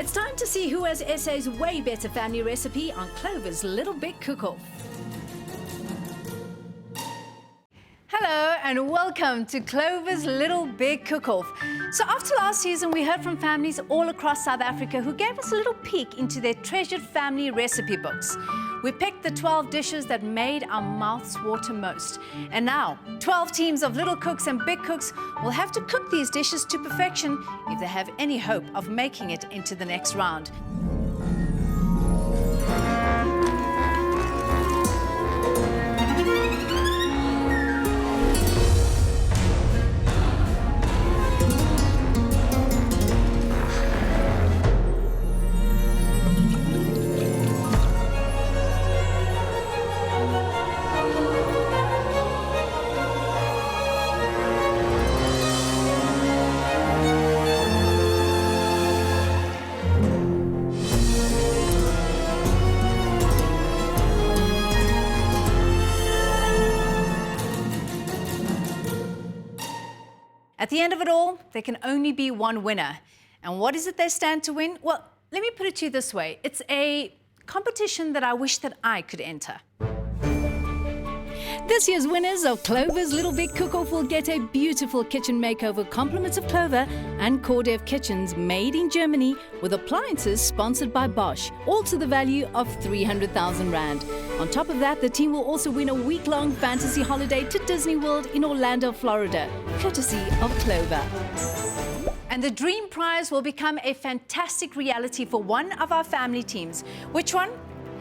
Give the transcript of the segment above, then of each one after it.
It's time to see who has SA's way better family recipe on Clover's Little Big Cook-Off. Hello and welcome to Clover's Little Big Cook-Off. So after last season, we heard from families all across South Africa who gave us a little peek into their treasured family recipe books. We picked the 12 dishes that made our mouths water most. And now, 12 teams of little cooks and big cooks will have to cook these dishes to perfection if they have any hope of making it into the next round. At the end of it all, there can only be one winner. And what is it they stand to win? Well, let me put it to you this way. It's a competition that I wish that I could enter. This year's winners of Clover's Little Big Cook-Off will get a beautiful kitchen makeover, compliments of Clover and Cordev Kitchens, made in Germany with appliances sponsored by Bosch, all to the value of 300,000 Rand. On top of that, the team will also win a week-long fantasy holiday to Disney World in Orlando, Florida, courtesy of Clover. And the dream prize will become a fantastic reality for one of our family teams. Which one?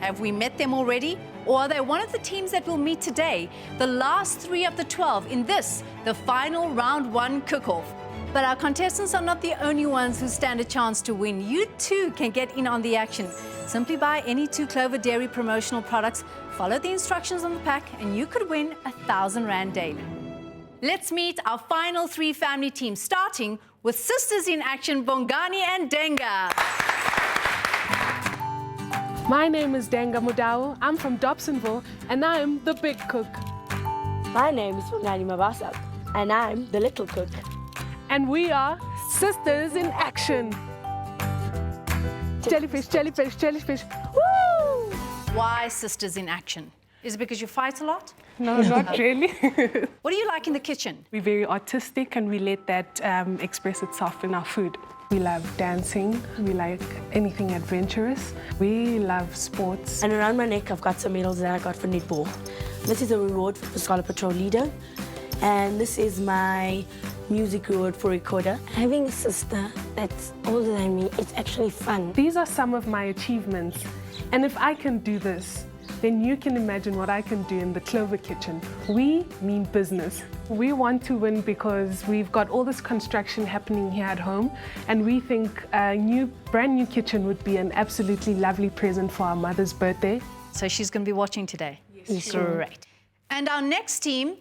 Have we met them already? Or are they one of the teams that we'll meet today? The last 3 of the 12 in this, the final round 1 cook-off. But our contestants are not the only ones who stand a chance to win. You too can get in on the action. Simply buy any 2 Clover Dairy promotional products, follow the instructions on the pack, and you could win 1,000 Rand daily. Let's meet our final 3 family teams, starting with Sisters in Action, Bongani and Denga. My name is Denga Mudau. I'm from Dobsonville, and I'm the big cook. My name is Bongani Mabasa, and I'm the little cook. And we are Sisters in Action. Jellyfish, jellyfish, jellyfish. Woo! Why Sisters in Action? Is it because you fight a lot? No, not really. What do you like in the kitchen? We're very artistic, and we let that express itself in our food. We love dancing. We like anything adventurous. We love sports. And around my neck, I've got some medals that I got for netball. This is a reward for Scholar Patrol Leader. And this is my music reward for recorder. Having a sister that's older than me, it's actually fun. These are some of my achievements. And if I can do this, then you can imagine what I can do in the Clover kitchen. We mean business. We want to win because we've got all this construction happening here at home, and we think a brand new kitchen would be an absolutely lovely present for our mother's birthday. So she's going to be watching today? Yes. Great. And our next team,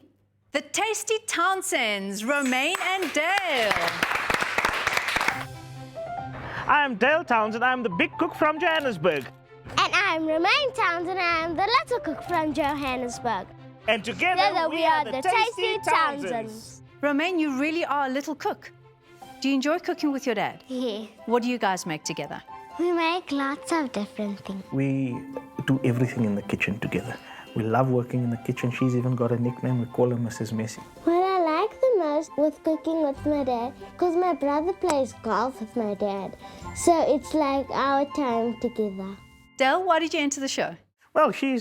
the Tasty Townsends, Romaine and Dale. I'm Dale Townsend. I'm the big cook from Johannesburg. And I'm Romaine Townsend, and I'm the little cook from Johannesburg. And together we are the Tasty Townsends. Romaine, you really are a little cook. Do you enjoy cooking with your dad? Yeah. What do you guys make together? We make lots of different things. We do everything in the kitchen together. We love working in the kitchen. She's even got a nickname. We call her Mrs. Messy. What I like the most with cooking with my dad, because my brother plays golf with my dad. So it's like our time together. Dale, why did you enter the show? Well, she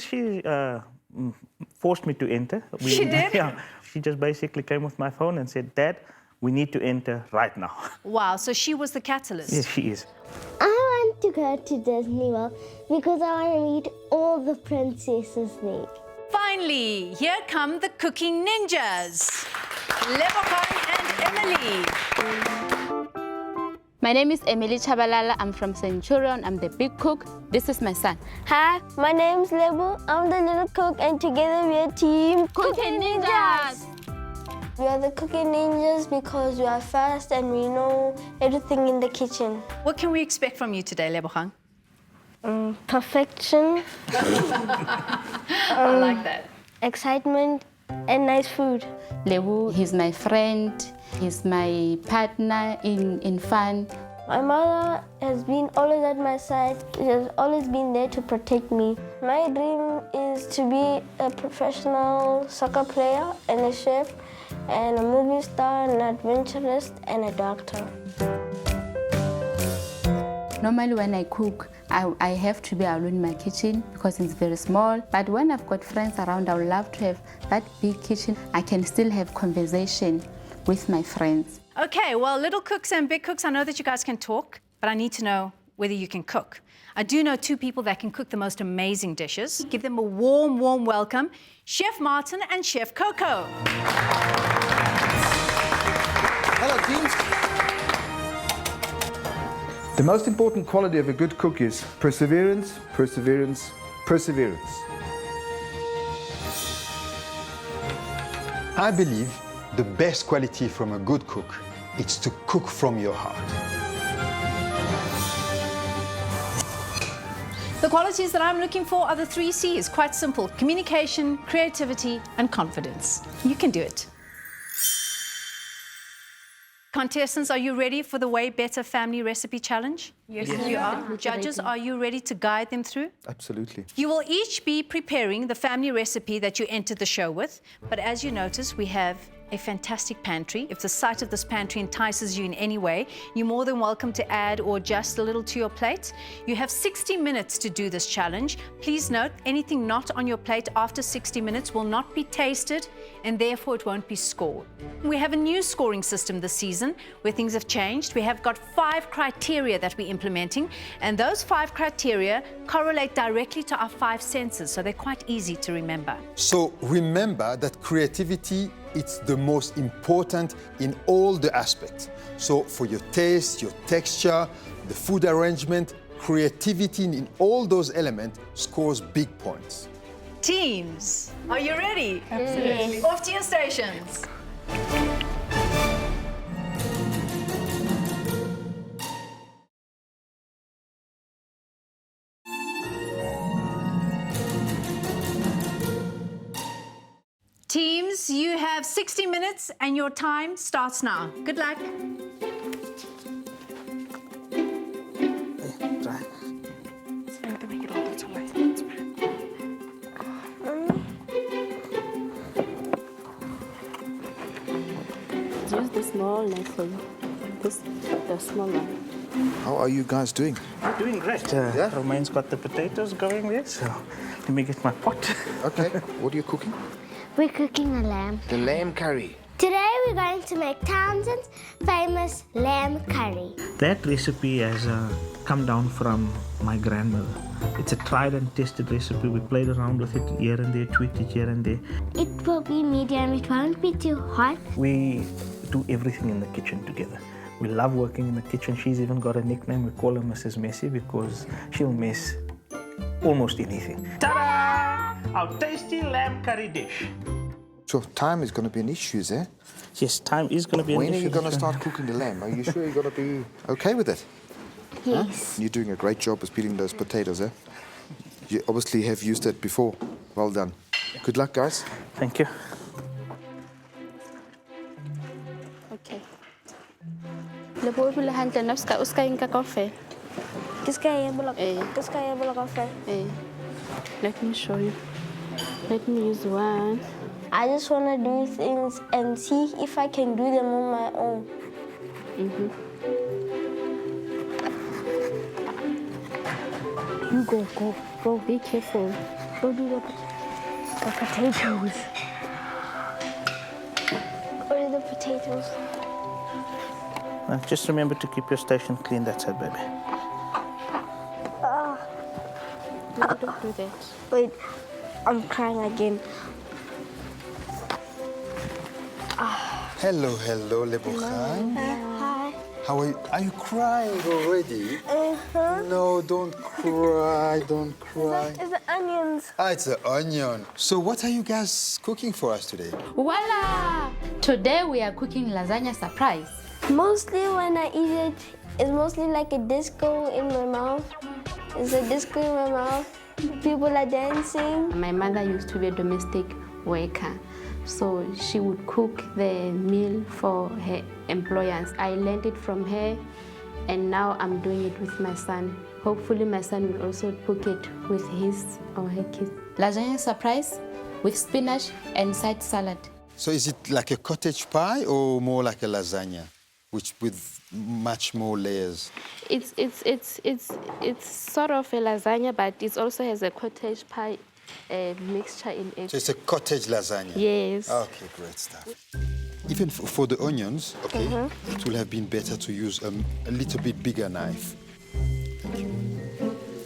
forced me to enter. She did? Yeah. She just basically came with my phone and said, Dad, we need to enter right now. Wow, so she was the catalyst. Yes, she is. I want to go to Disney World because I want to meet all the princesses there. Finally, here come the cooking ninjas, Lebogang and Emily. My name is Emily Chabalala. I'm from Centurion. I'm the big cook. This is my son. Hi, my name's Lebu. I'm the little cook, and together we are Team Cooking Ninjas. We are the Cooking Ninjas because we are fast and we know everything in the kitchen. What can we expect from you today, Lebogang? Perfection. I like that. Excitement and nice food. Lebu, he's my friend. He's my partner in fun. My mother has been always at my side. She has always been there to protect me. My dream is to be a professional soccer player and a chef and a movie star, an adventurist and a doctor. Normally when I cook, I have to be alone in my kitchen because it's very small. But when I've got friends around, I would love to have that big kitchen. I can still have conversation with my friends. Okay, well, little cooks and big cooks, I know that you guys can talk, but I need to know whether you can cook. I do know two people that can cook the most amazing dishes. Give them a warm, warm welcome, Chef Martin and Chef Coco. Hello, teams. The most important quality of a good cook is perseverance, perseverance, perseverance. I believe the best quality from a good cook is to cook from your heart. The qualities that I'm looking for are the 3 C's. Quite simple: communication, creativity, and confidence. You can do it. Contestants, are you ready for the Way Better Family Recipe Challenge? Yes, You are. Judges, are you ready to guide them through? Absolutely. You will each be preparing the family recipe that you entered the show with. But as you notice, we have a fantastic pantry. If the sight of this pantry entices you in any way, you're more than welcome to add or adjust a little to your plate. You have 60 minutes to do this challenge. Please note, anything not on your plate after 60 minutes will not be tasted, and therefore it won't be scored. We have a new scoring system this season where things have changed. We have got 5 criteria that we're implementing, and those 5 criteria correlate directly to our 5 senses, so they're quite easy to remember. So remember that creativity is the most important in all the aspects. So for your taste, your texture, the food arrangement, creativity in all those elements scores big points. Teams, are you ready? Absolutely. Off to your stations. Teams, you have 60 minutes and your time starts now. Good luck. Use the small knife for you. The small one. How are you guys doing? We're doing great. Romaine's got the potatoes going there, so let me get my pot. Okay, what are you cooking? We're cooking a lamb. The lamb curry. Today we're going to make Townsend's famous lamb curry. That recipe has come down from my grandmother. It's a tried and tested recipe. We played around with it here and there, tweaked it here and there. It will be medium, it won't be too hot. We do everything in the kitchen together. We love working in the kitchen. She's even got a nickname. We call her Mrs. Messy because she'll mess almost anything. Ta-da! Our tasty lamb curry dish. So time is going to be an issue, is there? Yes, time is going to be an issue. When are you going to start cooking the lamb? Are you sure you're going to be okay with it? Yes. You're doing a great job of peeling those potatoes, eh? You obviously have used it before. Well done. Good luck, guys. Thank you. Okay. Lebo pula hantle na uska inka kafe. Let me show you. Let me use one. I just want to do things and see if I can do them on my own. You go. Be careful. Go do the Potatoes. What are the potatoes? Just remember to keep your station clean. That's it, baby. don't do that. Wait, I'm crying again. Hello, Lebochang. Hi. How are you? Are you crying already? No, don't cry, don't cry. It's the onions. It's the onion. So what are you guys cooking for us today? Voila! Today we are cooking lasagna surprise. Mostly when I eat it, it's mostly like a disco in my mouth. It's a disco in my mouth. People are dancing. My mother used to be a domestic worker, so she would cook the meal for her employers. I learned it from her, and now I'm doing it with my son. Hopefully my son will also cook it with his or her kids. Lasagna surprise with spinach and side salad. So is it like a cottage pie or more like a lasagna, which with much more layers? It's sort of a lasagna, but it also has a cottage pie mixture in it. So it's a cottage lasagna? Yes. Okay, great stuff. Even for the onions, okay, it will have been better to use a little bit bigger knife.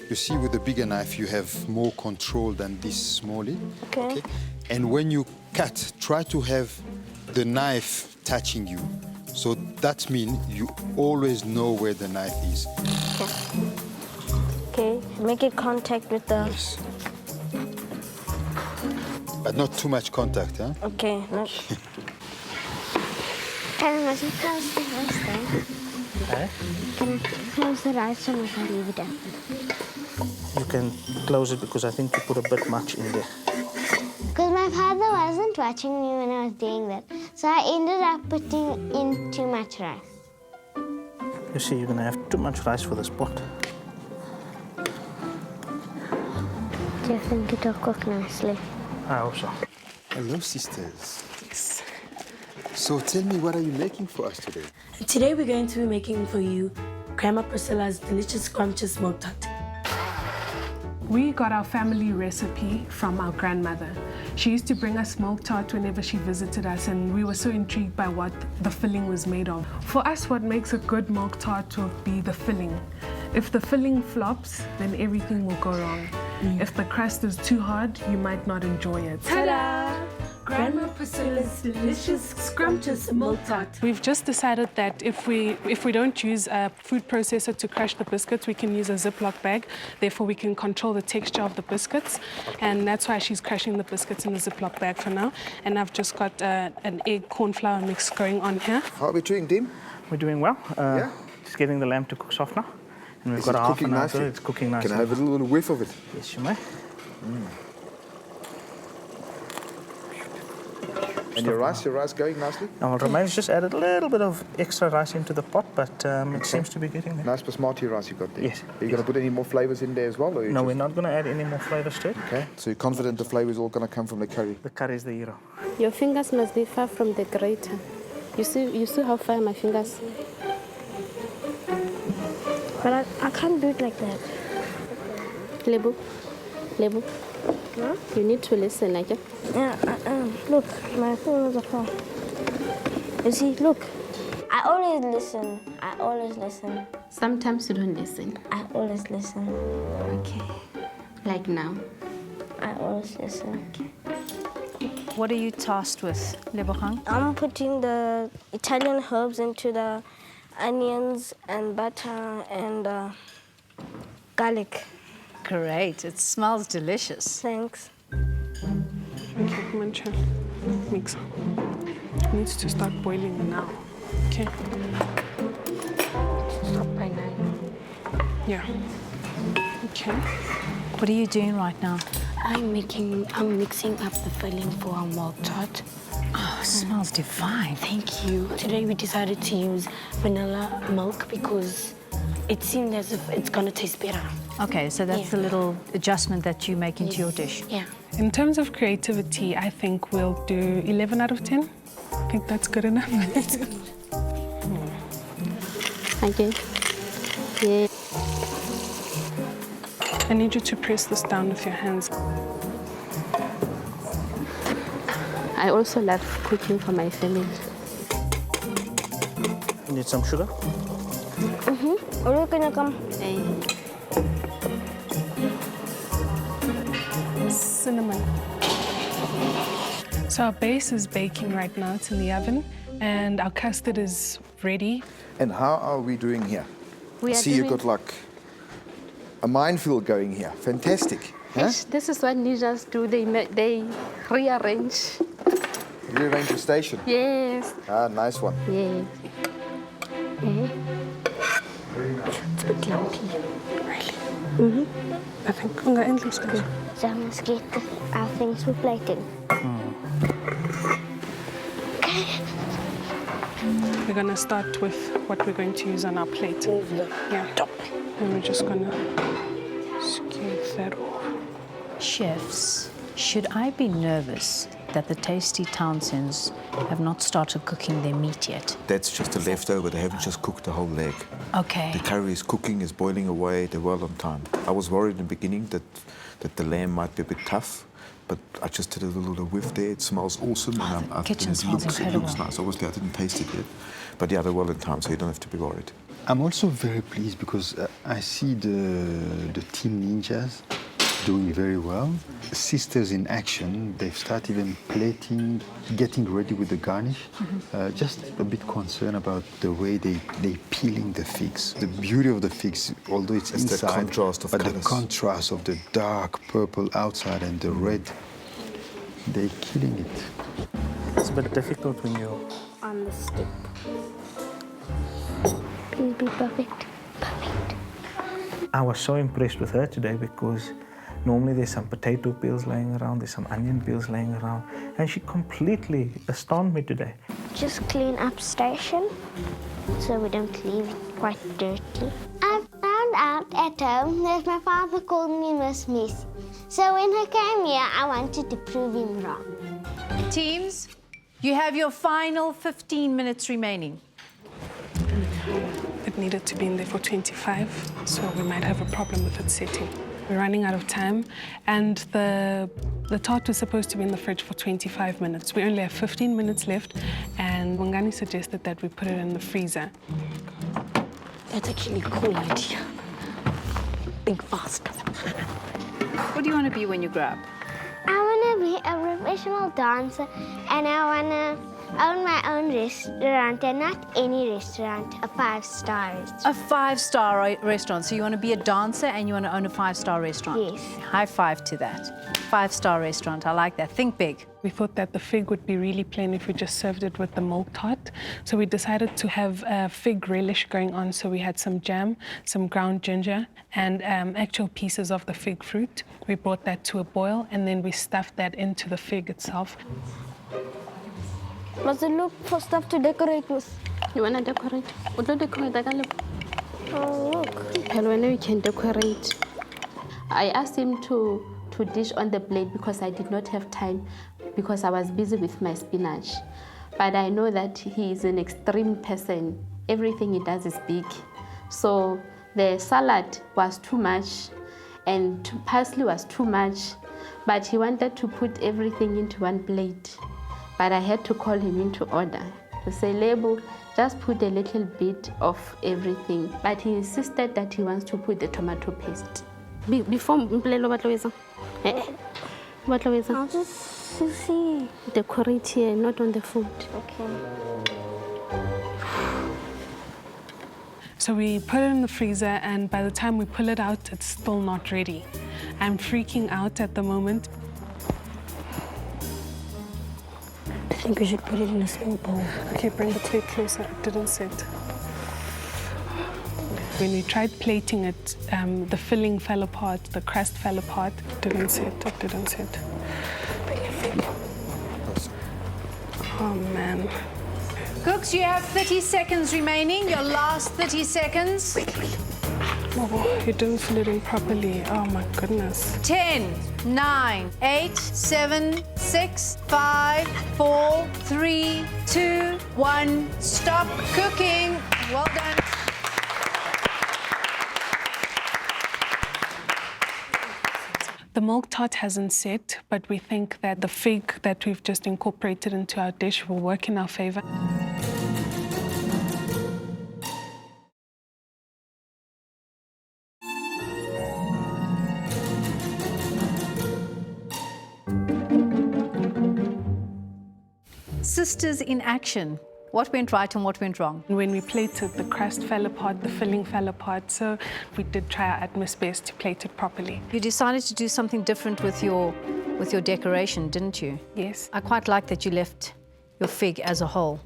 You see, with the bigger knife, you have more control than this smallie. Okay. And when you cut, try to have the knife touching you. So that means you always know where the knife is. Okay, make it contact with the... Yes. But not too much contact, huh? Okay, no. Can I close the rice then? Can I close the rice or not I leave it open? You can close it because I think you put a bit much in there. Because my father wasn't watching me when I was doing that. So I ended up putting in too much rice. You see, you're going to have too much rice for this pot. Do you think it'll cook nicely? I hope so. Hello, sisters. Yes. So tell me, what are you making for us today? Today we're going to be making for you Grandma Priscilla's delicious scrumptious milk tart. We got our family recipe from our grandmother. She used to bring us milk tart whenever she visited us, and we were so intrigued by what the filling was made of. For us, what makes a good milk tart will be the filling. If the filling flops, then everything will go wrong. If the crust is too hard, you might not enjoy it. Ta-da! Grandma Priscilla's delicious scrumptious milk tart. We've just decided that if we don't use a food processor to crush the biscuits, we can use a Ziploc bag. Therefore, we can control the texture of the biscuits. And that's why she's crushing the biscuits in the Ziploc bag for now. And I've just got an egg corn flour mix going on here. How are we doing, Dim? We're doing well. Yeah? Just getting the lamb to cook soft now. And we've Is got it a half cooking an hour, nicely? so it's cooking nicely. Can I have a little whiff of it? Yes, you may. And your rice going nicely? Now, Romeo's just added a little bit of extra rice into the pot, but it seems to be getting there. Nice basmati rice you got there. Yes. Are you going to put any more flavours in there as well? Or No, we're not going to add any more flavours to it. Okay. So you're confident the flavours all going to come from the curry? The curry is the hero. Your fingers must be far from the grater. You see how far my fingers? But I can't do it like that. Lebu, Huh? you need to listen, okay? Yeah, look, my fingers are far. You see, look. I always listen. Sometimes you don't listen. I always listen. Okay. Like now. I always listen. What are you tasked with, Lebogang? I'm putting the Italian herbs into the onions and butter and garlic. Great, it smells delicious. Thanks. Okay, come on, Chan. Mix. It needs to start boiling now. Okay. Stop by 9. Yeah. Okay. What are you doing right now? I'm mixing up the filling for our milk tart. Oh, it smells divine. Thank you. Today we decided to use vanilla milk because it seemed as if it's gonna taste better. Okay, so that's the little adjustment that you make into your dish. Yeah. In terms of creativity, I think we'll do 11 out of 10. I think that's good enough. Okay. Yeah. I need you to press this down with your hands. I also love cooking for my family. You need some sugar? Are you gonna come? Hey. Cinnamon. So our base is baking right now. It's in the oven. And our custard is ready. And how are we doing here? We are See, you doing- got like a minefield going here. Fantastic. Huh? Yes, this is what ninjas do. They rearrange. Rearrange the station. Yes. Ah, nice one. Yes. It's a bit lumpy. I think I'm going to end So I must get our things for plating. We're going to start with what we're going to use on our plate. Yeah. Top. And we're just going to skew that off. Chefs, should I be nervous that the tasty Townsends have not started cooking their meat yet? That's just a leftover. They haven't just cooked the whole leg. Okay. The curry is cooking, is boiling away. They're well on time. I was worried in the beginning that the lamb might be a bit tough, but I just did a little whiff there. It smells awesome. And the kitchen smells it incredible. looks nice. Obviously, I didn't taste it yet. But yeah, they're well in time, so you don't have to be worried. I'm also very pleased because I see the Team Ninjas doing very well. Sisters in action, they've started even plating, getting ready with the garnish. Just a bit concerned about the way they're peeling the figs. The beauty of the figs, although it's inside, the contrast of but colours. the contrast of the dark purple outside and the red, they're killing it. It's a bit difficult when you're On the stick. Please be perfect. Perfect. I was so impressed with her today because normally there's some potato peels laying around, there's some onion peels laying around, and she completely astounded me today. Just clean up station so we don't leave it quite dirty. I found out at home that my father called me Miss Messy. So when I came here, I wanted to prove him wrong. Teams, you have your final 15 minutes remaining. It needed to be in there for 25, so we might have a problem with it setting. We're running out of time, and the tart was supposed to be in the fridge for 25 minutes. We only have 15 minutes left, and Wangani suggested that we put it in the freezer. That's actually a cool idea. Think fast. What do you want to be when you grow up? I want to be a professional dancer, and I want to own my own restaurant, and not any restaurant, a 5-star restaurant. A 5-star restaurant. So you want to be a dancer and you want to own a 5-star restaurant? Yes. High five to that. 5-star restaurant. I like that. Think big. We thought that the fig would be really plain if we just served it with the milk tart. So we decided to have a fig relish going on. So we had some jam, some ground ginger, and actual pieces of the fig fruit. We brought that to a boil, and then we stuffed that into the fig itself. Must look for stuff to decorate with. You want to decorate? Would you decorate? Oh, look. And when we can decorate, I asked him to dish on the plate because I did not have time because I was busy with my spinach. But I know that he is an extreme person. Everything he does is big. So the salad was too much and parsley was too much. But he wanted to put everything into one plate. But I had to call him into order to say, Lebo, just put a little bit of everything. But he insisted that he wants to put the tomato paste. Before Mplelo, what I'll just see. decorate here, not on the food. Okay. So we put it in the freezer, and by the time we pull it out, it's still not ready. I'm freaking out at the moment. I think we should put it in a small bowl. Okay, bring the plate closer. It didn't set. When we tried plating it, the filling fell apart, the crust fell apart. It didn't set, it didn't set. Oh, man. Cooks, you have 30 seconds remaining. Your last 30 seconds. Oh, you didn't fill it in properly. Oh, my goodness. 10, 9, 8, 7, 6, 5, 4, 3, 2, 1. Stop cooking. Well done. The milk tart hasn't set, but we think that the fig that we've just incorporated into our dish will work in our favor. Sisters in action. What went right and what went wrong? When we plated, the crust fell apart, the filling fell apart, so we did try our utmost best to plate it properly. You decided to do something different with your decoration, didn't you? Yes. I quite like that you left your fig as a whole.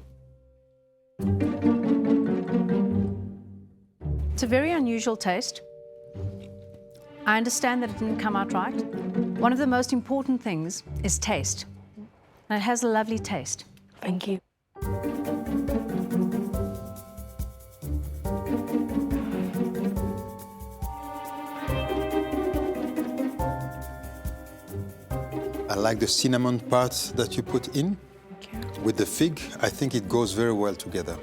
It's a very unusual taste. I understand that it didn't come out right. One of the most important things is taste. And it has a lovely taste. Thank you. I like the cinnamon part that you put in. With the fig, I think it goes very well together.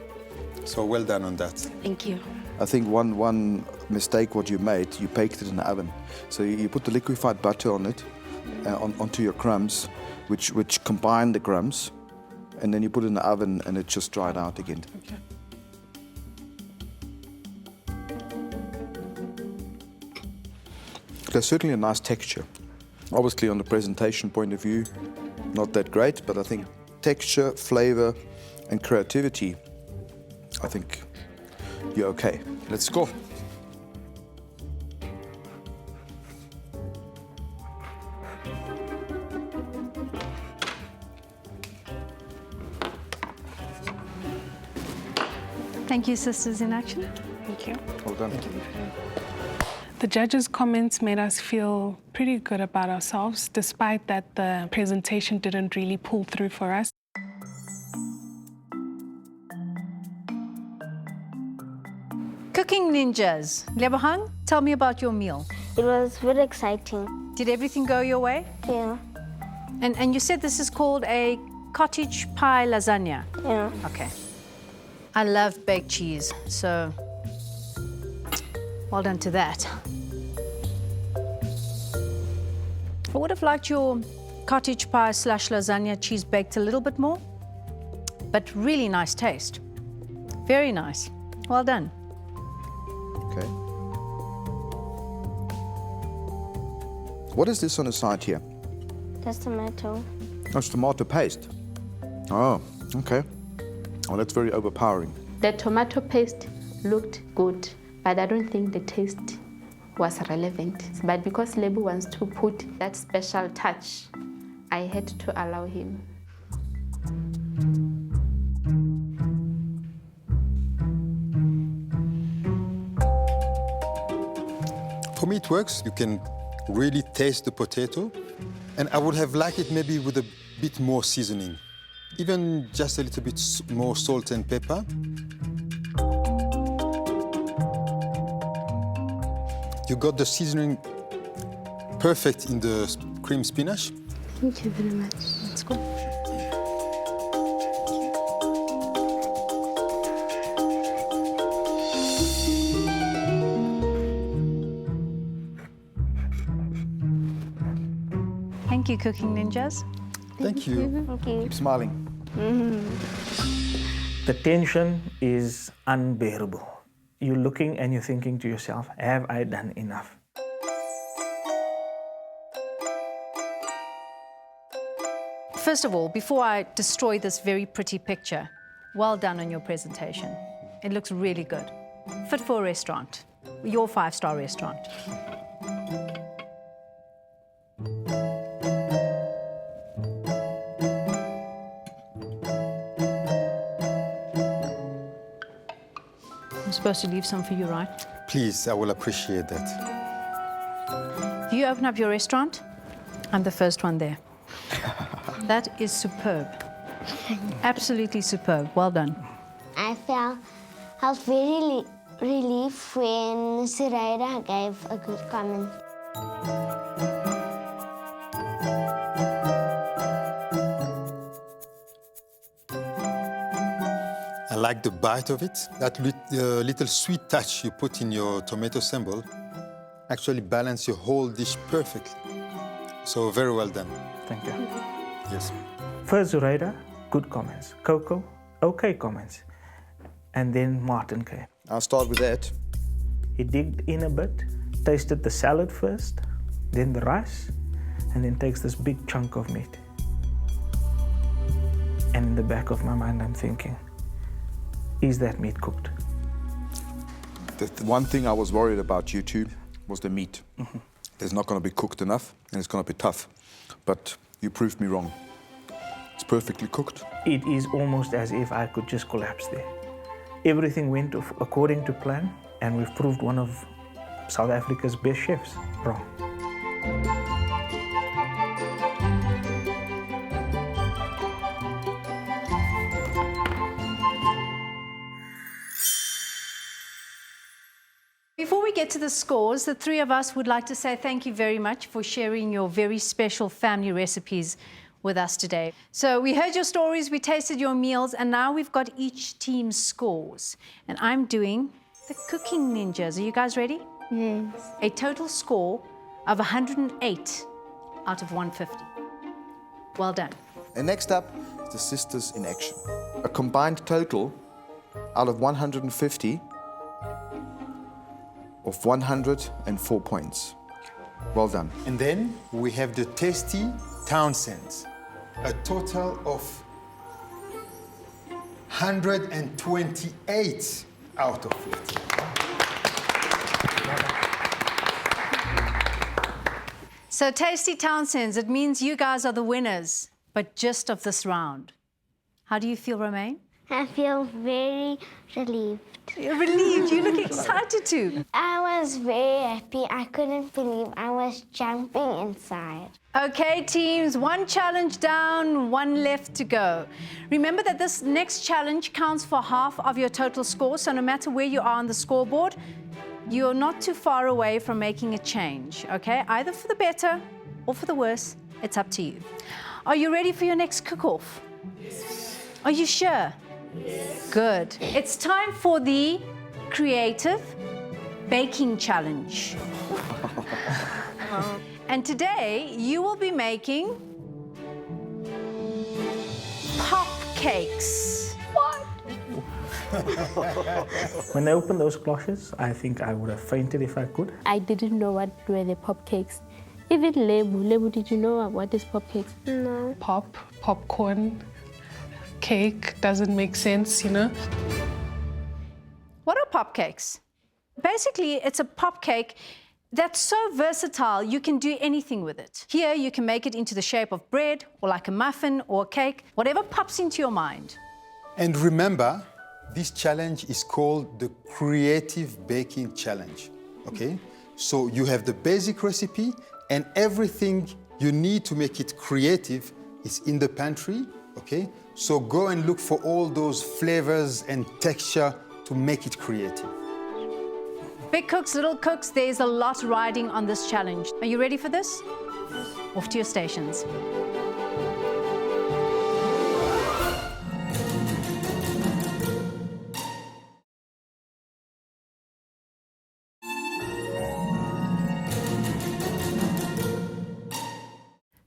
So well done on that. Thank you. I think one mistake what you made, you baked it in the oven. So you put the liquefied butter on it, onto your crumbs, which combine the crumbs, and then you put it in the oven and it just dried out again. Okay. There's certainly a nice texture. Obviously, on the presentation point of view, not that great, but I think texture, flavor, and creativity, I think you're okay. Let's go. Thank you, Sisters in Action. Thank you. Well done. The judges' comments made us feel pretty good about ourselves, despite that the presentation didn't really pull through for us. Cooking Ninjas. Lebohang, tell me about your meal. It was very exciting. Did everything go your way? Yeah. And you said this is called a cottage pie lasagna. Yeah. Okay. I love baked cheese, so well done to that. I would have liked your cottage pie / lasagna cheese baked a little bit more, but really nice taste. Very nice. Well done. Okay. What is this on the side here? That's tomato. Oh, it's tomato paste. Oh, okay. Oh, that's very overpowering. The tomato paste looked good, but I don't think the taste was relevant. But because Lebu wants to put that special touch, I had to allow him. For me, it works. You can really taste the potato. And I would have liked it maybe with a bit more seasoning. Even just a little bit more salt and pepper. You got the seasoning perfect in the cream spinach. Thank you very much. That's good. Thank you, Cooking Ninjas. Thank you. Thank you. Keep smiling. The tension is unbearable. You're looking and you're thinking to yourself, have I done enough? First of all, before I destroy this very pretty picture, well done on your presentation. It looks really good. Fit for a restaurant, your 5-star restaurant. I'm supposed to leave some for you, right? Please, I will appreciate that. If you open up your restaurant, I'm the first one there. That is superb. Absolutely superb. Well done. I felt very relieved when Siraida gave a good comment. I like the bite of it. That little sweet touch you put in your tomato sambal actually balance your whole dish perfectly. So very well done. Thank you. Yes. First Zoraida, good comments. Coco, okay comments. And then Martin came. I'll start with that. He digged in a bit, tasted the salad first, then the rice, and then takes this big chunk of meat. And in the back of my mind, I'm thinking, is that meat cooked? The one thing I was worried about you two was the meat. It's not going to be cooked enough, and it's going to be tough. But you proved me wrong. It's perfectly cooked. It is almost as if I could just collapse there. Everything went according to plan, and we've proved one of South Africa's best chefs wrong. Before we get to the scores, the three of us would like to say thank you very much for sharing your very special family recipes with us today. So we heard your stories, we tasted your meals, and now we've got each team's scores. And I'm doing the Cooking Ninjas. Are you guys ready? Yes. A total score of 108 out of 150. Well done. And next up is the sisters in action. A combined total out of 150 of 104 points. Well done. And then we have the tasty Townsends. A total of 128 out of 50. So Tasty Townsends, it means you guys are the winners, but just of this round. How do you feel, Romaine? I feel very relieved. You're relieved. You look excited too. I was very happy. I couldn't believe I was jumping inside. Okay, teams, one challenge down, one left to go. Remember that this next challenge counts for half of your total score, so no matter where you are on the scoreboard, you're not too far away from making a change, okay? Either for the better or for the worse, it's up to you. Are you ready for your next cook-off? Yes. Are you sure? Yes. Good. It's time for the Creative Baking Challenge. And today, you will be making pop cakes. What? When I opened those cloches, I think I would have fainted if I could. I didn't know what were the pop cakes. Even Lebu, did you know what is pop cakes? No. Popcorn, cake, doesn't make sense, you know? What are pop cakes? Basically, it's a pop cake that's so versatile, you can do anything with it. Here, you can make it into the shape of bread, or like a muffin, or a cake, whatever pops into your mind. And remember, this challenge is called the Creative Baking Challenge, okay? So you have the basic recipe, and everything you need to make it creative is in the pantry, okay? So go and look for all those flavors and texture to make it creative. Big cooks, little cooks, there's a lot riding on this challenge. Are you ready for this? Off to your stations.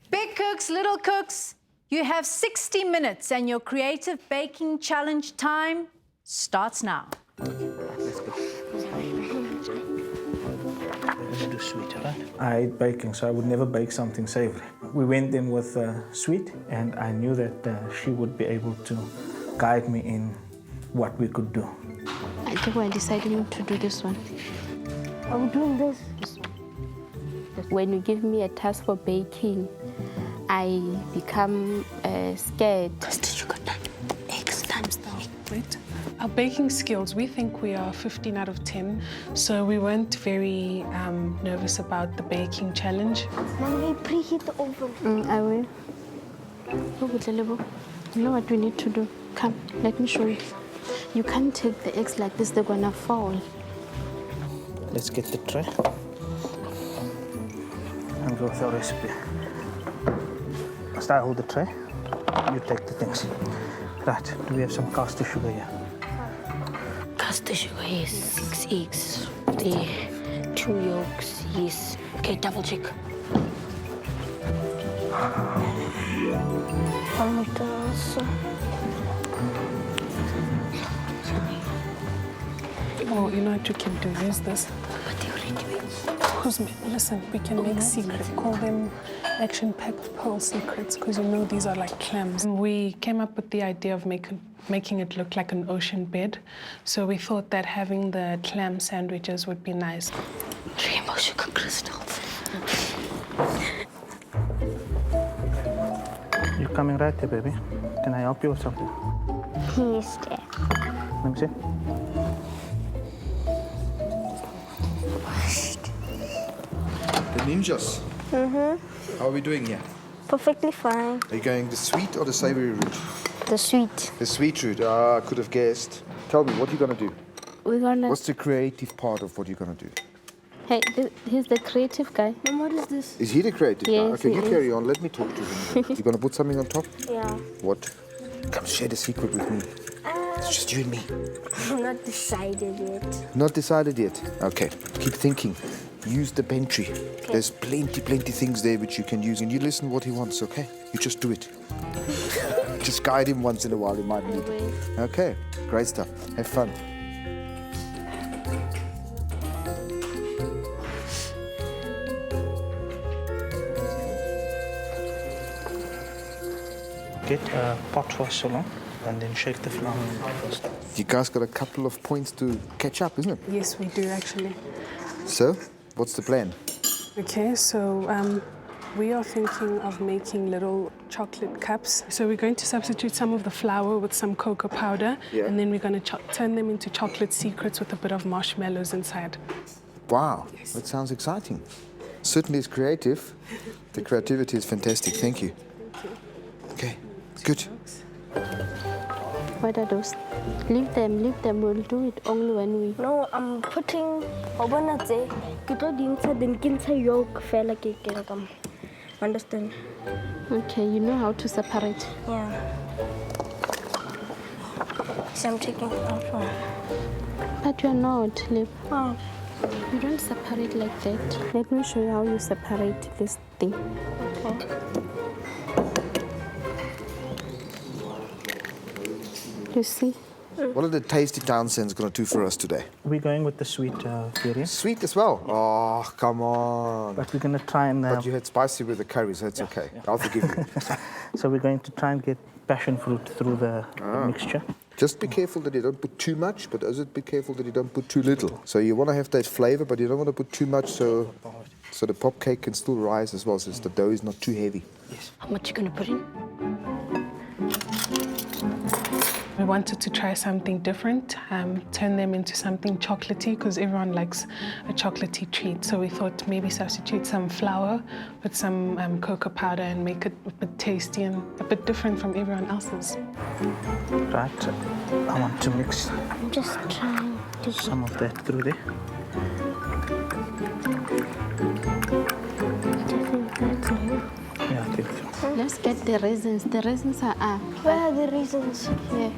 Big cooks, little cooks, you have 60 minutes and your creative baking challenge time starts now. Let's go. Do sweet, right? I eat baking, so I would never bake something savory. We went in with sweet, and I knew that she would be able to guide me in what we could do. I think I decided to do this one. I'm doing this. When you give me a task for baking, I become scared. You got that X times though. Wait. Our baking skills, we think we are 15 out of 10, so we weren't very nervous about the baking challenge. Mommy, preheat the oven. I will. You know what we need to do? Come, let me show you. You can't take the eggs like this, they're gonna fall. Let's get the tray and go with our recipe. Start hold the tray, you take the things. Right, do we have some caster sugar here? Caster sugar, yes. 6 eggs. There. 2 yolks, yes. Okay, double check. Oh, you know what you can do? Use this. Listen, we can make secret. Call them action-packed pearl secrets, because you know these are like clams. We came up with the idea of making it look like an ocean bed. So we thought that having the clam sandwiches would be nice. Rainbow sugar crystals. You're coming right there, baby. Can I help you with something? Yes, Dad. Let me see. The ninjas. How are we doing here? Perfectly fine. Are you going the sweet or the savory route? The sweet. The sweet route. I could have guessed. Tell me, what are you going to do? we're gonna... What's the creative part of what you're gonna do? Hey, he's the creative guy. Mom, what is this? Is he the creative guy? Yes, Okay, he you is. carry on. Let me talk to him. You're gonna put something on top? Yeah. What? Come share the secret with me. It's just you and me. I'm not decided yet. Not decided yet. Okay, keep thinking. Use the pantry. There's plenty things there which you can use, and you listen what he wants, okay? You just do it. Just guide him once in a while, he might need it. Okay, great stuff. Have fun. Get a pot for Solon and then shake the flour first. You guys got a couple of points to catch up, isn't it? Yes, we do actually. So, what's the plan? Okay, so we are thinking of making little chocolate cups. So we're going to substitute some of the flour with some cocoa powder, and then we're going to turn them into chocolate secrets with a bit of marshmallows inside. Wow, that sounds exciting. Certainly it's creative. The creativity is fantastic. Thank you. Okay, good. What are those? Leave them. We'll do it only when we... No, I'm putting obonatse. Kito dinsa din kinsa yolk fela ke kerakam. Understand? Okay, you know how to separate. Yeah. So I'm taking it out one. But you're not, Lip. Oh. You don't separate like that. Let me show you how you separate this thing. Okay. You see? What are the tasty Townsends going to do for us today? We're going with the sweet variant. Sweet as well? Oh, come on. But we're going to try and... But you had spicy with the curry, so it's okay. I'll forgive you. So we're going to try and get passion fruit through the mixture. Just be careful that you don't put too much, but also be careful that you don't put too little. So you want to have that flavor, but you don't want to put too much so the pop cake can still rise as well, so the dough is not too heavy. Yes. How much you gonna put in? We wanted to try something different, turn them into something chocolatey, because everyone likes a chocolatey treat. So we thought maybe substitute some flour with some cocoa powder and make it a bit tasty and a bit different from everyone else's. Right, I want to mix I'm just trying to... some of that through there. Yeah, I think so. Let's get the raisins. The raisins are up. Where are the raisins? Yeah.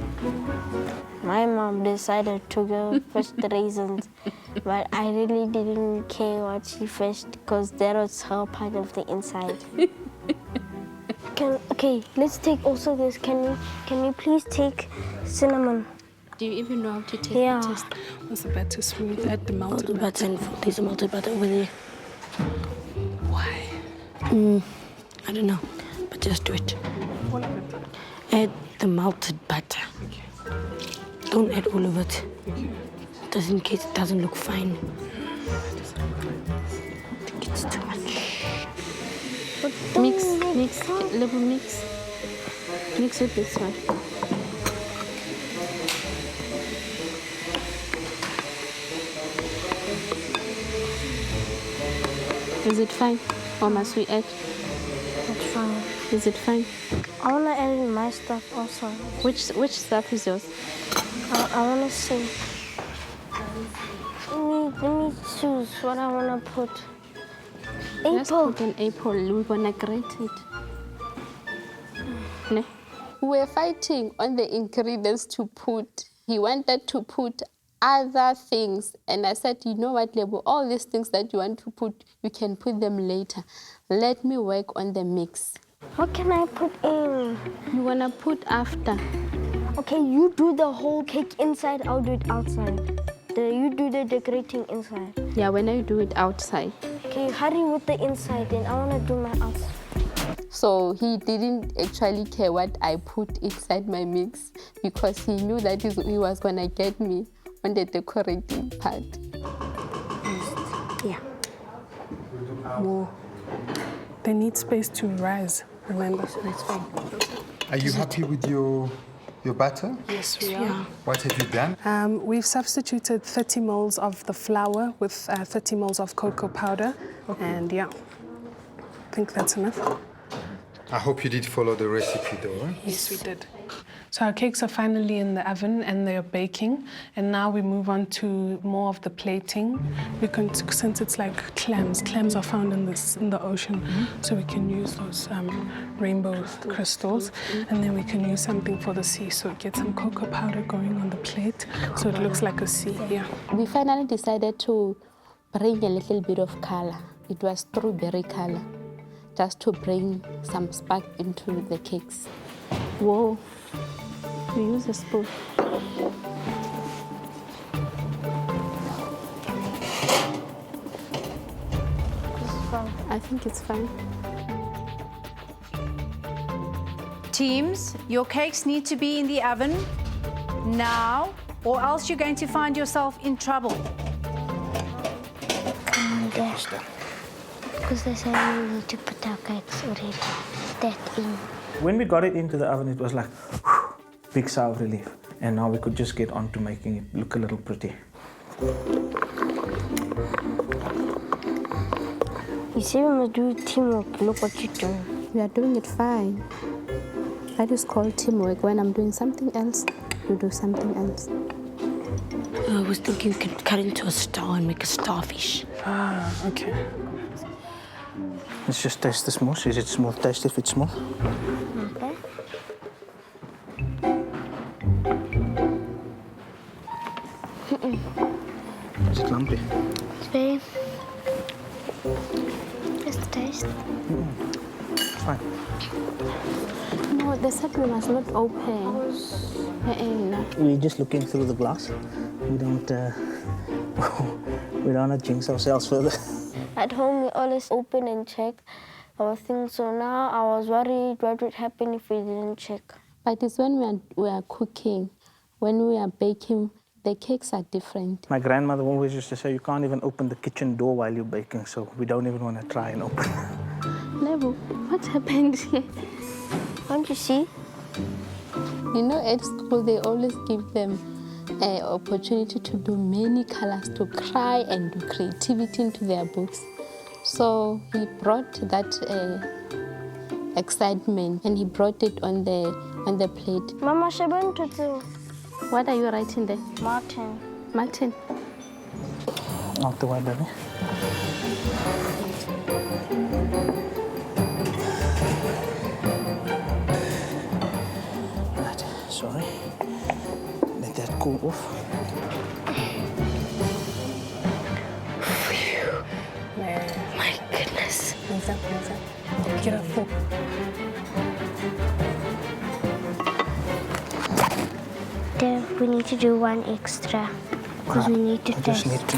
My mom decided to go fetch the raisins, but I really didn't care what she fetched because that was her part of the inside. Okay, let's take also this. Can you please take cinnamon? Do you even know how to take Yeah. the test? Was the batter smooth? Add the melted Melted butter, and there's a melted butter over there. Why? I don't know, but just do it. All of it. Add the melted butter. Don't add all of it. Just in case it doesn't look fine. I think it's too much. Mix, little mix. Mix it this way. Is it fine? Or must we add? That's fine. Is it fine? I want to add in my stuff also. Which stuff is yours? I want to see. Let me choose what I want to put. Let's Apple. put an apple. We're gonna grate it. Ne? We're fighting on the ingredients to put. He wanted to put other things, and I said, you know what, Lebo, all these things that you want to put, you can put them later. Let me work on the mix. What can I put in? You wanna put after. Okay, you do the whole cake inside, I'll do it outside. You do the decorating inside. Yeah, when I do it outside. Okay, hurry with the inside then. I want to do my outside. So he didn't actually care what I put inside my mix because he knew that he was gonna get me on the decorating part. Yeah. More. They need space to rise, remember, so it's fine. Are you happy with your batter? Yes, we are. What have you done? We've substituted 30 moles of the flour with 30 moles of cocoa powder. And yeah, I think that's enough. I hope you did follow the recipe though. Huh? Yes, we did. So our cakes are finally in the oven and they are baking. And now we move on to more of the plating. Since it's like clams are found in the ocean, so we can use those rainbow crystals. And then we can use something for the sea. So get some cocoa powder going on the plate so it looks like a sea. Yeah. We finally decided to bring a little bit of color. It was strawberry color, just to bring some spark into the cakes. Whoa, we use a spoon. I think it's fine. Teams, your cakes need to be in the oven now, or else you're going to find yourself in trouble. Because they say we need to put our cakes already. That in. When we got it into the oven, it was like big sigh of relief. And now we could just get on to making it look a little pretty. You see, we must do teamwork. Look what you're doing. We are doing it fine. That is called teamwork. When I'm doing something else, you do something else. I was thinking we could cut into a star and make a starfish. Ah, okay. Let's just taste the smooth. Is it smooth? Taste if it's smooth. Okay. Is it lumpy? It's very... Just taste. It's fine. No, they said we must not open. We're just looking through the glass. We don't want to jinx ourselves further. At home, we always open and check our things. So now I was worried what would happen if we didn't check. But it's when we are cooking, when we are baking, the cakes are different. My grandmother always used to say, you can't even open the kitchen door while you're baking, so we don't even want to try and open. Never. What happened here? Can't you see? You know, at school, they always give them an opportunity to do many colors, to cry and do creativity into their books. So he brought that excitement and he brought it on the plate. Mama Shaban Tutu. What are you writing there? Martin. Martin. Not the way, baby. Right, sorry. Let that cool off. My goodness. Get up. We need to do one extra because we need to Just taste. need to.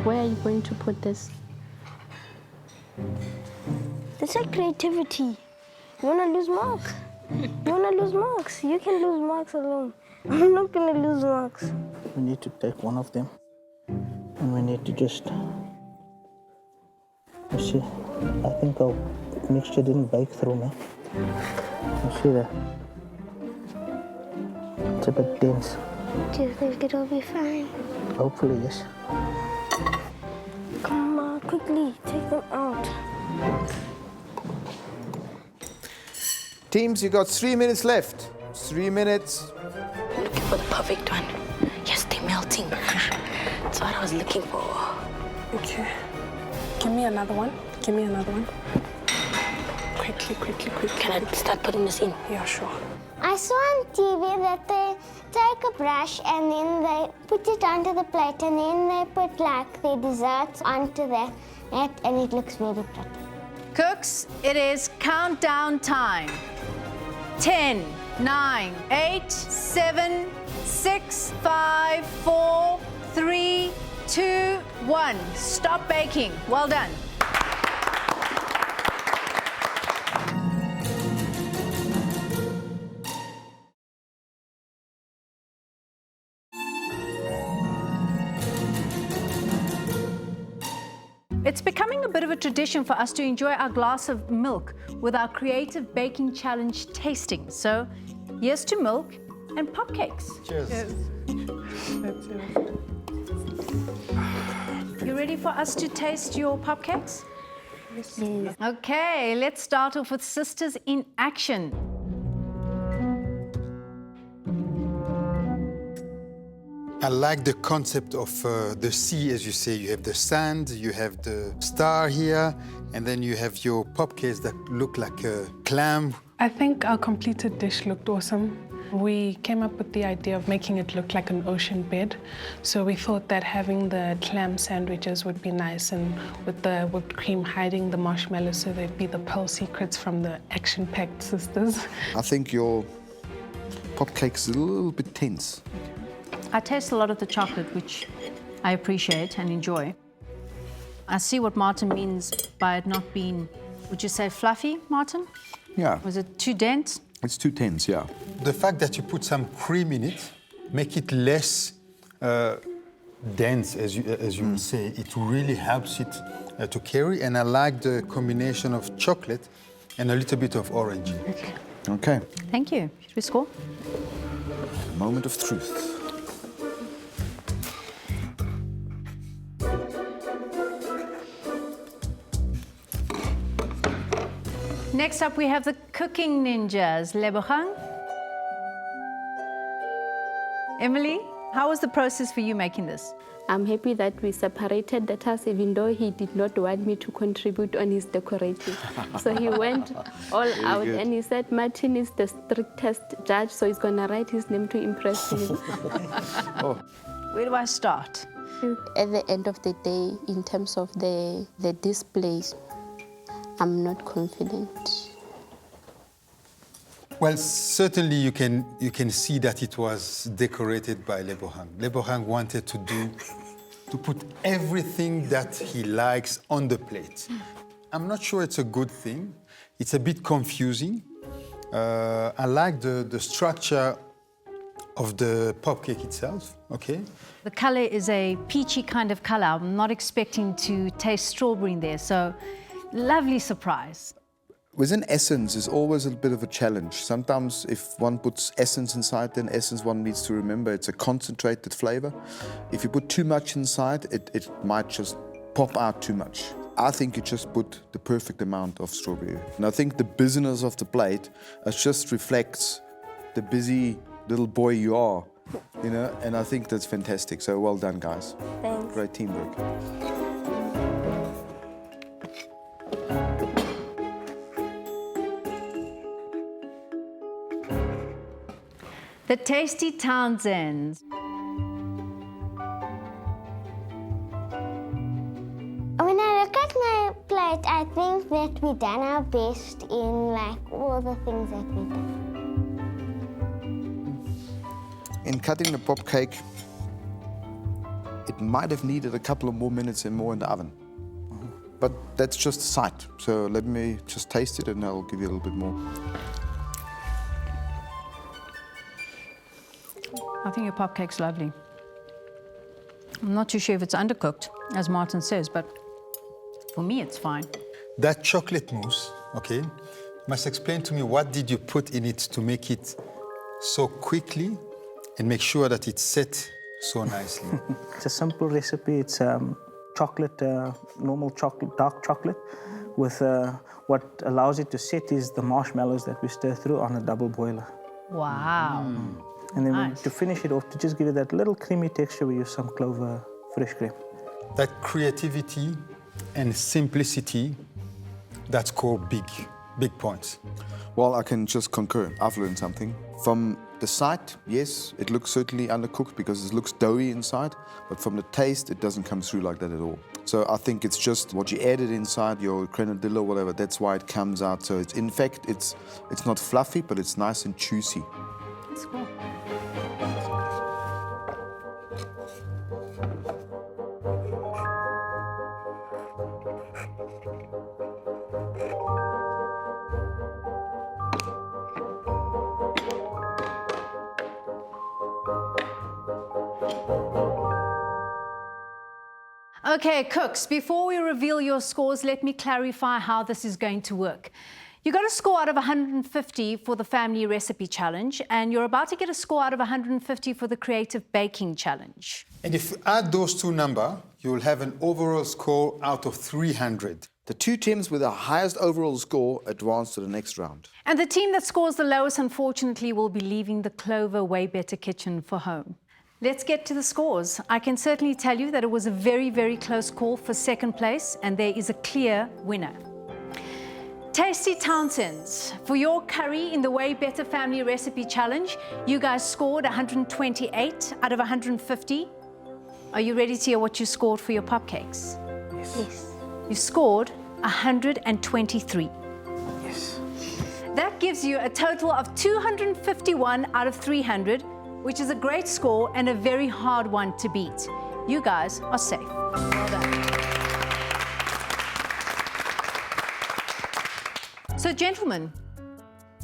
Where are you going to put this? It's like creativity. You want to lose marks? You want to lose marks? You can lose marks alone. I'm not going to lose marks. We need to take one of them and we need to just. You see, I think our mixture didn't bake through, man. You see that? It's a bit dense. Do you think it'll be fine? Hopefully, yes. Come on, quickly, take them out. Teams, you got 3 minutes left. 3 minutes. Looking for the perfect one. Yes, they're melting. That's what I was looking for. Okay. Give me another one. Give me another one. Quickly. Can I start putting this in? Yeah, sure. I saw on TV that they take a brush and then they put it onto the plate and then they put like their desserts onto that and it looks very pretty. Cooks, it is countdown time. 10, 9, 8, 7, 6, 5, 4, 3, 2, 1. Stop baking. Well done. It's becoming a bit of a tradition for us to enjoy our glass of milk with our Creative Baking Challenge tasting. So here's to milk and pop cakes. Cheers. Yes. That's it. You ready for us to taste your pop cakes? Yes. Okay, let's start off with Sisters in Action. I like the concept of the sea, as you say. You have the sand, you have the star here, and then you have your pop cakes that look like a clam. I think our completed dish looked awesome. We came up with the idea of making it look like an ocean bed. So we thought that having the clam sandwiches would be nice, and with the whipped cream hiding the marshmallows so they'd be the pearl secrets from the action-packed sisters. I think your pop cake's a little bit tense. I taste a lot of the chocolate, which I appreciate and enjoy. I see what Martin means by it not being, would you say fluffy, Martin? Yeah. Was it too dense? It's too tense, yeah. The fact that you put some cream in it, make it less dense, as you would say. It really helps it to carry, and I like the combination of chocolate and a little bit of orange. Okay. Thank you. Should we score? Moment of truth. Next up, we have the cooking ninjas. Lebogang. Emily, how was the process for you making this? I'm happy that we separated the task, even though he did not want me to contribute on his decorating. So he went all out and he said Martin is the strictest judge, so he's going to write his name to impress me. Where do I start? At the end of the day, in terms of the display, I'm not confident. Well, certainly you can see that it was decorated by Lebogang. Lebogang wanted to put everything that he likes on the plate. I'm not sure it's a good thing. It's a bit confusing. I like the structure of the pop cake itself, okay? The color is a peachy kind of color. I'm not expecting to taste strawberry in there, so lovely surprise. Within essence is always a bit of a challenge. Sometimes if one puts essence inside, then essence one needs to remember it's a concentrated flavor. If you put too much inside, it might just pop out too much. I think you just put the perfect amount of strawberry. And I think the busyness of the plate just reflects the busy little boy you are, you know, and I think that's fantastic. So well done, guys. Thanks. Great teamwork. The Tasty Townsends. When I look at my plate, I think that we've done our best in like all the things that we've done. In cutting the pop cake, it might have needed a couple of more minutes and more in the oven. But that's just a sight. So let me just taste it and I'll give you a little bit more. I think your pop cake's lovely. I'm not too sure if it's undercooked, as Martin says, but for me, it's fine. That chocolate mousse, okay, must explain to me what did you put in it to make it so quickly and make sure that it's set so nicely? It's a simple recipe. It's chocolate, normal chocolate, dark chocolate, with what allows it to set is the marshmallows that we stir through on a double boiler. Wow. And then Nice. to finish it off, to just give it that little creamy texture, we use some Clover fresh cream. That creativity and simplicity, that score big points. Well, I can just concur. I've learned something. From the sight, yes, it looks certainly undercooked because it looks doughy inside, but from the taste, it doesn't come through like that at all. So I think it's just what you added inside, your grenadilla or whatever, that's why it comes out. So it's, in fact, it's not fluffy, but it's nice and juicy. That's cool. Okay, cooks, before we reveal your scores, let me clarify how this is going to work. You got a score out of 150 for the Family Recipe Challenge, and you're about to get a score out of 150 for the Creative Baking Challenge. And if you add those two numbers, you will have an overall score out of 300. The two teams with the highest overall score advance to the next round. And the team that scores the lowest, unfortunately, will be leaving the Clover Way Better Kitchen for home. Let's get to the scores. I can certainly tell you that it was a very, very close call for second place, and there is a clear winner. Tasty Townsends, for your curry in the Way Better Family Recipe Challenge, you guys scored 128 out of 150. Are you ready to hear what you scored for your popcakes? Yes. You scored 123. Yes. That gives you a total of 251 out of 300, which is a great score and a very hard one to beat. You guys are safe. Well done. So, gentlemen,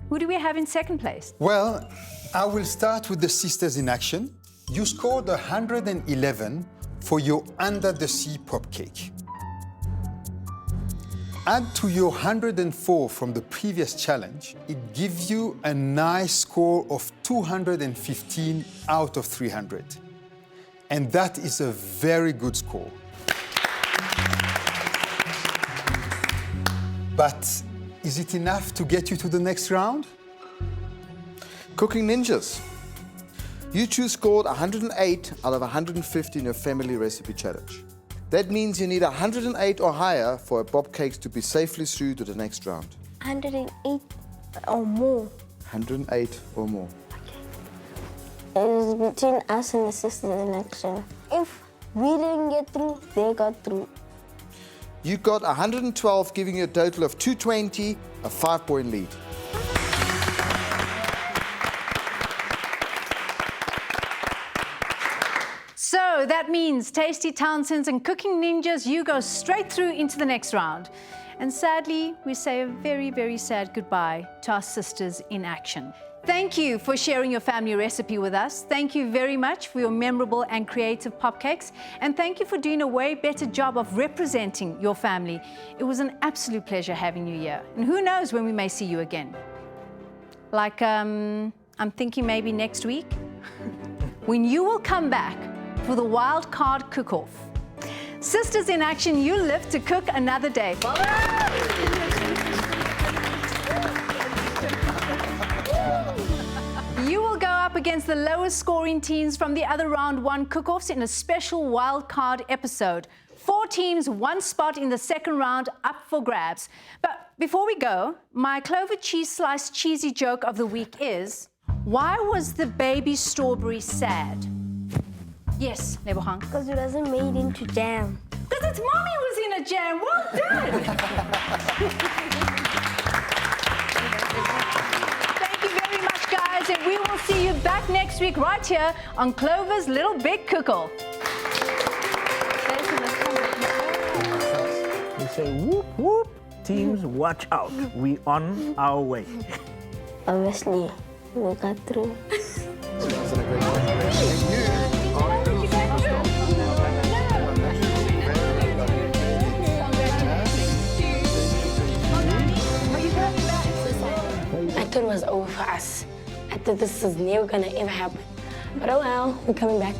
who do we have in second place? Well, I will start with the Sisters in Action. You scored 111 for your Under the Sea popcake. Add to your 104 from the previous challenge, it gives you a nice score of 215 out of 300. And that is a very good score. But is it enough to get you to the next round? Cooking Ninjas. You two scored 108 out of 150 in your family recipe challenge. That means you need 108 or higher for a bob cakes to be safely through to the next round. 108 or more. 108 or more. It is between us and the Sisters in Action. If we didn't get through, they got through. You got 112, giving you a total of 220, a 5-point lead. So that means Tasty Townsends and Cooking Ninjas, you go straight through into the next round. And sadly, we say a very, very sad goodbye to our Sisters in Action. Thank you for sharing your family recipe with us. Thank you very much for your memorable and creative popcakes. And thank you for doing a way better job of representing your family. It was an absolute pleasure having you here. And who knows when we may see you again. Like, I'm thinking maybe next week, when you will come back for the wild card cook-off. Sisters in Action, you live to cook another day. You will go up against the lowest scoring teams from the other round one cook-offs in a special wild card episode. 4 teams, 1 spot in the second round up for grabs. But before we go, my Clover cheese slice cheesy joke of the week is, why was the baby strawberry sad? Yes, Lebohang. Because it wasn't made into jam. Because its mommy was in a jam. Well done. Thank you very much, guys, and we will see you back next week right here on Clover's Little Big Cook-Off. We say whoop whoop, teams watch out. We on our way. Obviously, we got through. I thought it was over for us. I thought this was never gonna ever happen. But oh well, we're coming back.